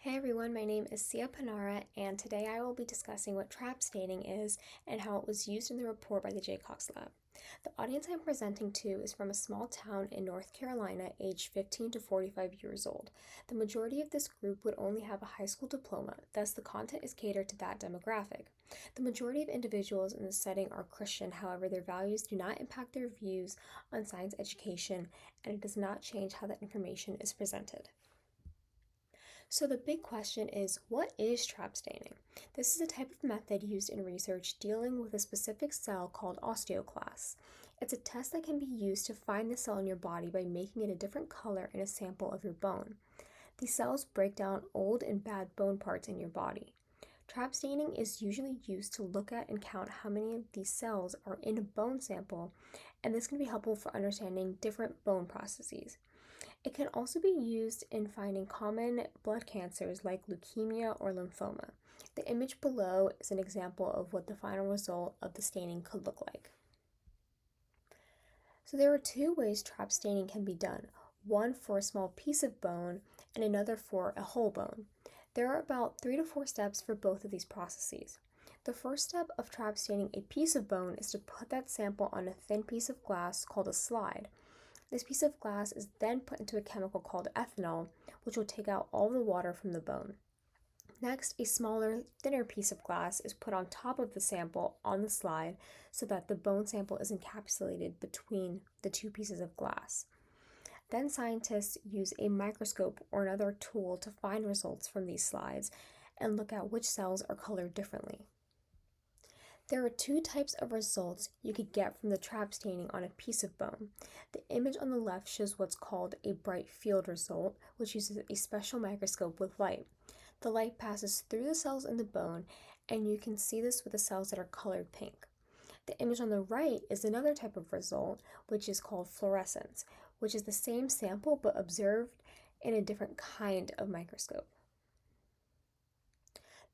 Hey everyone, my name is Panara, and today I will be discussing what trap staining is and how it was used in the report by the Jaycox Lab. The audience I'm presenting to is from a small town in North Carolina, aged 15 to 45 years old. The majority of this group would only have a high school diploma, thus the content is catered to that demographic. The majority of individuals in this setting are Christian, however, their values do not impact their views on science education, and it does not change how that information is presented. So the big question is, what is trap staining? This is a type of method used in research dealing with a specific cell called osteoclasts. It's a test that can be used to find the cell in your body by making it a different color in a sample of your bone. These cells break down old and bad bone parts in your body. Trap staining is usually used to look at and count how many of these cells are in a bone sample, and this can be helpful for understanding different bone processes. It can also be used in finding common blood cancers like leukemia or lymphoma. The image below is an example of what the final result of the staining could look like. So there are two ways trap staining can be done, one for a small piece of bone and another for a whole bone. There are about 3 to 4 steps for both of these processes. The first step of trap staining a piece of bone is to put that sample on a thin piece of glass called a slide. This piece of glass is then put into a chemical called ethanol, which will take out all the water from the bone. Next, a smaller, thinner piece of glass is put on top of the sample on the slide so that the bone sample is encapsulated between the two pieces of glass. Then scientists use a microscope or another tool to find results from these slides and look at which cells are colored differently. There are two types of results you could get from the trap staining on a piece of bone. The image on the left shows what's called a bright field result, which uses a special microscope with light. The light passes through the cells in the bone, and you can see this with the cells that are colored pink. The image on the right is another type of result, which is called fluorescence, which is the same sample but observed in a different kind of microscope.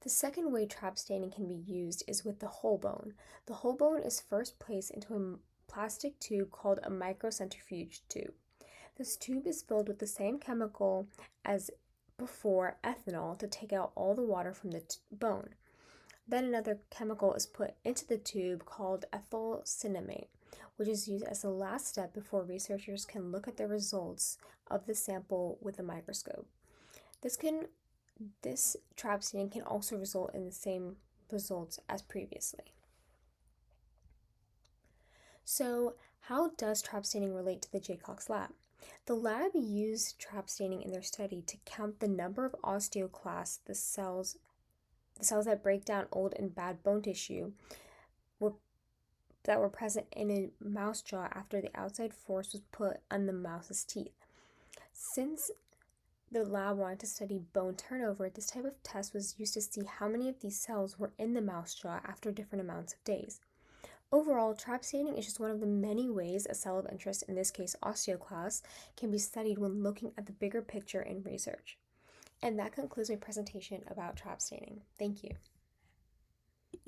The second way trap staining can be used is with the whole bone. The whole bone is first placed into a plastic tube called a microcentrifuge tube. This tube is filled with the same chemical as before, ethanol, to take out all the water from the bone. Then another chemical is put into the tube called ethyl cinnamate, which is used as the last step before researchers can look at the results of the sample with a microscope. This trap staining can also result in the same results as previously. So, how does trap staining relate to the Jaycox lab? The lab used trap staining in their study to count the number of osteoclasts, the cells that break down old and bad bone tissue, that were present in a mouse jaw after the outside force was put on the mouse's teeth. Since the lab wanted to study bone turnover, this type of test was used to see how many of these cells were in the mouse jaw after different amounts of days. Overall, trap staining is just one of the many ways a cell of interest, in this case osteoclasts, can be studied when looking at the bigger picture in research. And that concludes my presentation about trap staining. Thank you.